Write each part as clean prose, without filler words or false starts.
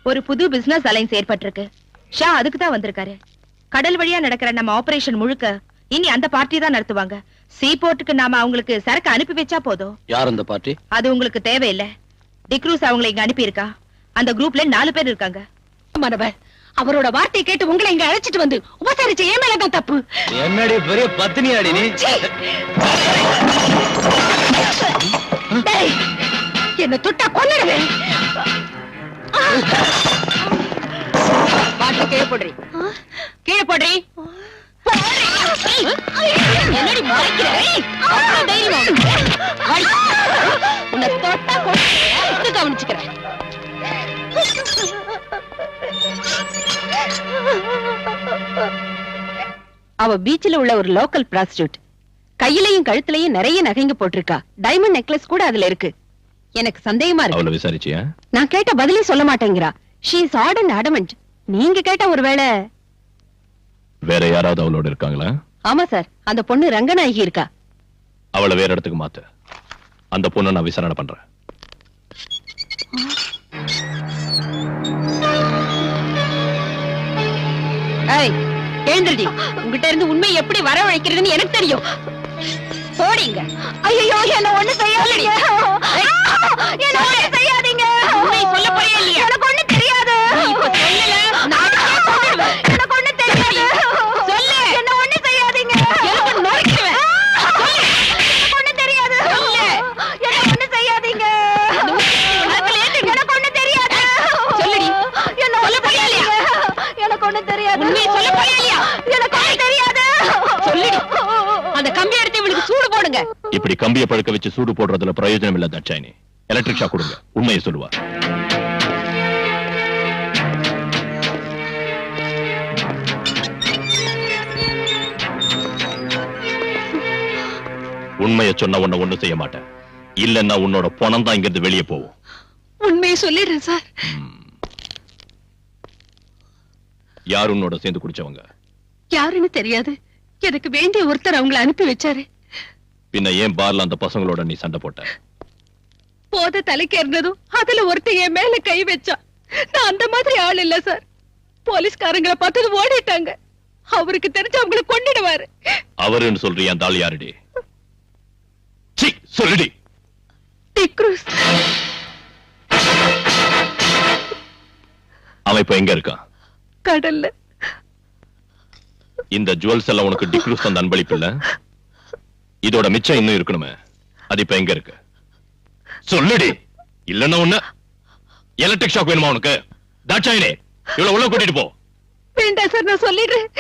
ஒரு புது business alliance ஏற்பட்டிருக்கு. ஷா அதுக்கு தான் வந்திருக்காரு. கடல் வழியா நடக்கிற நம்ம ஆபரேஷன் முழுக்க இனி அந்த பார்ட்டி தான் நடத்துவாங்க. சீ போர்ட்டுக்கு நாம அவங்களுக்கு சரக்கு அனுப்பி வச்சா போதும். யார் அந்த பார்ட்டி? அது உங்களுக்கு தேவையில்லை. டிக்ரூஸ் அவங்களை இங்க அனுப்பி இருக்கா. அந்த குரூப்ல 4 பேர் இருக்காங்க. அவரோட வார்த்தை கேட்டு உங்களை இங்க அழைச்சிட்டு வந்து உபசரிச்ச ஏன் மேலதான் தப்பு. என்னடி பெரிய பத்தினியாடி நீ? என்ன தொட்டா கொன்னுடுவேன். கீழே போடுறி, கீழே போடுறி. என்னடி மறைக்கிற? உன்னை தொட்டா கொண்டு கவனிச்சுக்கிறேன். அவ பீச்சில் உள்ள ஒரு லோக்கல் பிராஸ்டியூட். கையிலையும் கழுத்துலயும் நிறைய நகைங்க போட்டிருக்கா. டைமண்ட் நெக்லஸ் கூட அதுல இருக்கு. எனக்கு சந்தேகமா இருக்கு. அவளை விசாரிச்சியா? நான் கேட்ட பதிலே சொல்ல மாட்டேங்கிறா. She is hard and adamant. நீங்க கேட்ட ஒருவேளை வேற யாராவது அவளோட இருக்காங்களா? ஆமா சார், அந்த பொண்ணு ரங்கநாயகி இருக்கா. அவளை வேற இடத்துக்கு மாத்து. அந்த பொண்ணை நான் விசாரணை பண்றேன். எழுந்திருடி. உங்ககிட்ட இருந்து உண்மை எப்படி வரவழைக்கிறதுன்னு எனக்கு தெரியும். போடிங்க. ஐயோ, என்ன ஒண்ணு செய்யாதீங்க. என்ன ஒண்ணு செய்யாதீங்க. உண்மை சொல்ல போறியா இல்லையா? எனக்கு ஒண்ணு தெரியாது. இப்ப சொல்லல, நாளைக்கே கொன்னுடுவேன். எனக்கு ஒண்ணு தெரியாது. சொல்லு. என்ன ஒண்ணு செய்யாதீங்க. எனக்கு நொறுக்கிடுவேன். சொல்லு. எனக்கு ஒண்ணு தெரியாது. சொல்லு. என்ன ஒண்ணு செய்யாதீங்க. எனக்கு ஒண்ணு தெரியாது. சொல்லுடி. என்ன ஒண்ணு செய்யாதீங்க. எனக்கு ஒண்ணு தெரியாது. உண்மையை சொல்ல போறியா இல்லையா? எனக்கு ஒண்ணு தெரியாது. சொல்லுடி. அந்த கம்பி எடுத்து இவளுக்கு சூடு போடுங்க. இப்படி கம்பியை பழுக்க வச்சு சூடு போடுறதுல பிரயோஜனம் இல்ல தட்சாயினி. எலக்ட்ரிக் ஷாக் கொடுங்க. உண்மையை சொல்லுவா. உண்மையை சொன்ன உன்னை ஒண்ணும் செய்ய மாட்டேன். இல்லன்னா உன்னோட பணம் தான் இங்கிருந்து வெளியே போகும். உண்மையை சொல்லிடுறேன் சார். யார் உன்னோட சேர்ந்து குடிச்சவங்க? யாருன்னு தெரியாது. எனக்கு வேண்டிய ஒருத்தர் அவங்களை அனுப்பி வச்சாரு. பின்ன ஏன் பார்ல அந்த பசங்களோட நீ சண்டை போட்ட? போத தலைக்கேறினதும் அதுல ஒருத்தர் என் மேல கை வச்சா. நான் அந்த மாதிரி ஆள் இல்ல சார். போலீஸ்காரங்களை பார்த்தது ஓடிட்டாங்க. அவருக்கு தெரிஞ்சு அவங்களை கொன்னுடுவாரு. அவருன்னு சொல்றியா? அந்த ஆள் யாருடி? சொல்லுடி. டிக்ரூஸ். அவன் இப்ப எங்க இருக்கான்? கடல்ல. இந்த ஜுவல்ஸ் எல்லாம் உனக்கு டிக்ரூஸ் தந்த அன்பளிப்பு இல்ல? இதோட மிச்சம் இன்னும் இருக்கணுமே. அது இப்ப எங்க இருக்கு? சொல்லுடி. இல்லன்னா ஒண்ணு எலக்ட்ரிக் ஷாக் வேணுமா உனக்கு? தாட்சாயினே, இவ்வளவு உள்ள கூட்டிட்டு போ. வேண்டாம் சார், நான் சொல்லிடுறேன்.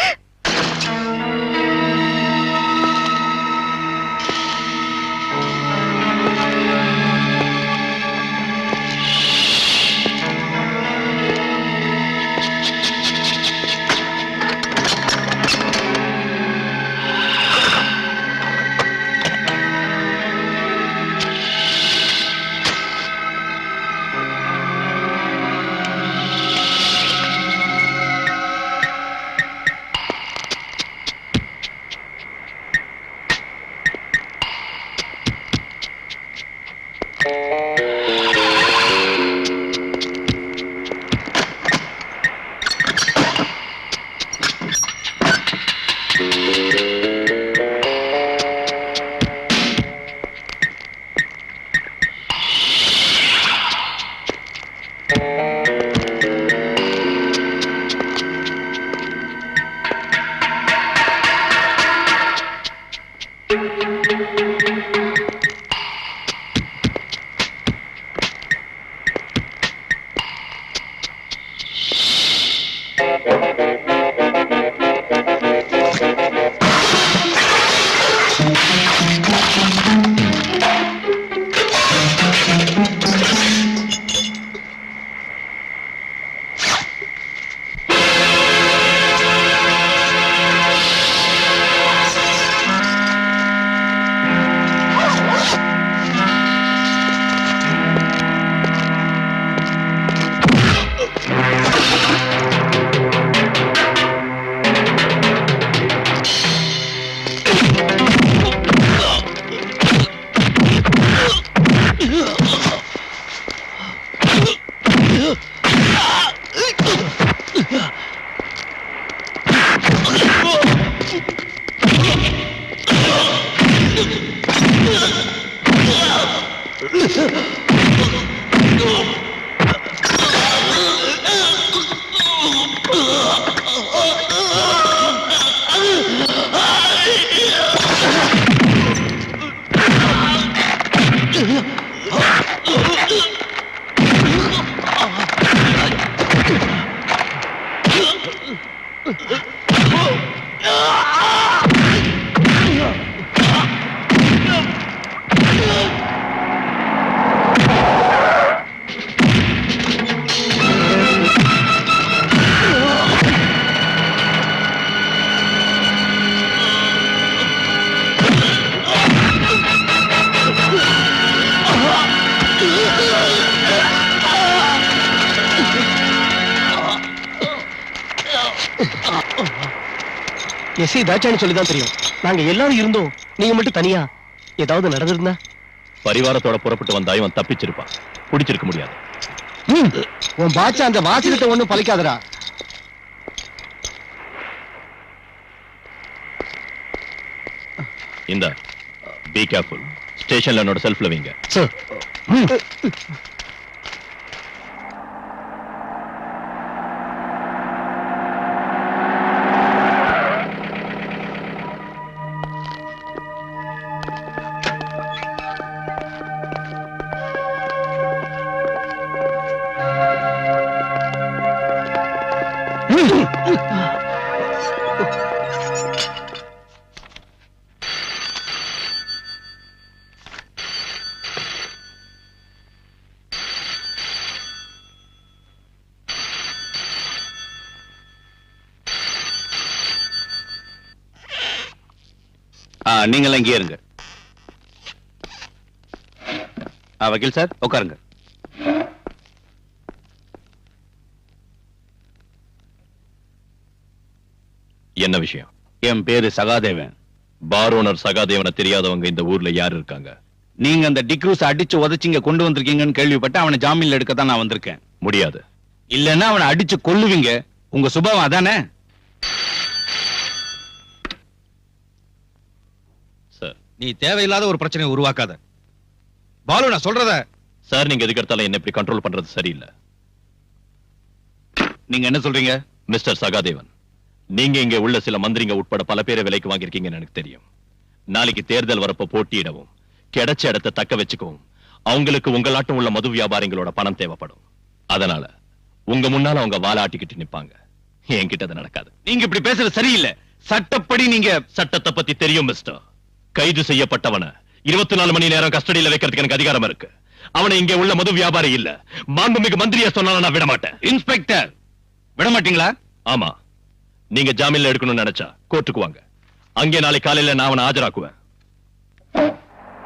எஸ்ஐ தாட்சான்னு சொல்லிதான் தெரியும். நாங்க எல்லாரும் இருந்தோம், நீங்க மட்டும் தனியா. ஏதாவது நடந்திருந்தா? பரிவாரத்தோட புறப்பட்டு வந்தா இவன் தப்பிச்சிருப்பான். பிடிச்சிருக்க முடியாது. உன் பாச்சா அந்த வாசகத்தை ஒண்ணும் பலிக்காதடா. இந்த பி கேர்ஃபுல். ஸ்டேஷன்ல என்னோட செல்ஃப்ல வைங்க. சார். நீங்க இங்கே இருங்க. வக்கீல் சார் உட்காருங்க. என்ன விஷயம்? என் பேரு சகாதேவன். பார் ஓனர் சகாதேவனை தெரியாதவங்க இந்த ஊர்ல யாரு இருக்காங்க? நீங்க அந்த டிக்ரூஸ் அடிச்சு உதச்சிங்க கொண்டு வந்திருக்கீங்கன்னு கேள்விப்பட்டு அவனை ஜாமீன்ல எடுக்க தான் நான் வந்திருக்கேன். முடியாது. இல்லன்னா அவனை அடிச்சு கொல்லுவீங்க. உங்க சுபாவம் அதானே? சார், நீ தேவையில்லாத ஒரு பிரச்சனையை உருவாக்காத. பாலு, நான் சொல்றத. சார், நீங்க எதுக்கு எடுத்தாலும் என்ன இப்படி கண்ட்ரோல் பண்றது சரியில்லை. நீங்க என்ன சொல்றீங்க? மிஸ்டர் சகாதேவன், நீங்க இங்க உள்ள சில மந்திரிங்க உட்பட பல பேரை விலைக்கு வாங்கியிருக்கீங்கன்னு எனக்கு தெரியும். நாளைக்கு தேர்தல் வரப்ப போட்டியிடவும் கிடைச்ச இடத்தை தக்க வச்சுக்கவும் அவங்களுக்கு உங்களாட்டம் உள்ள மது வியாபாரிகளோட பணம் தேவைப்படும். அதனால உங்க முன்னால அவங்க வாலாட்டிக்கிட்டு நிப்பாங்க. என்கிட்ட அது நடக்காது. நீங்க இப்படி பேசுறது சரியில்லை. சட்டப்படி நீங்க சட்டத்தை பத்தி தெரியும் மிஸ்டர். கைது செய்யப்பட்டவனை 24 மணி நேரம் கஸ்டடியில வைக்கிறதுக்கு எனக்கு அதிகாரம் இருக்கு. அவனை இங்க உள்ள மது வியாபாரி இல்ல, மாண்புமிகு மந்திரியை சொன்னாலும் நான் விட மாட்டேன். இன்ஸ்பெக்டர், விட மாட்டீங்களா? ஆமா, நீங்க ஜாமீன்ல எடுக்கணும்னு நினைச்சா கோர்ட்டுக்கு வாங்க. அங்கே நாளை காலையில நான் அவனை ஆஜராக்குவேன்.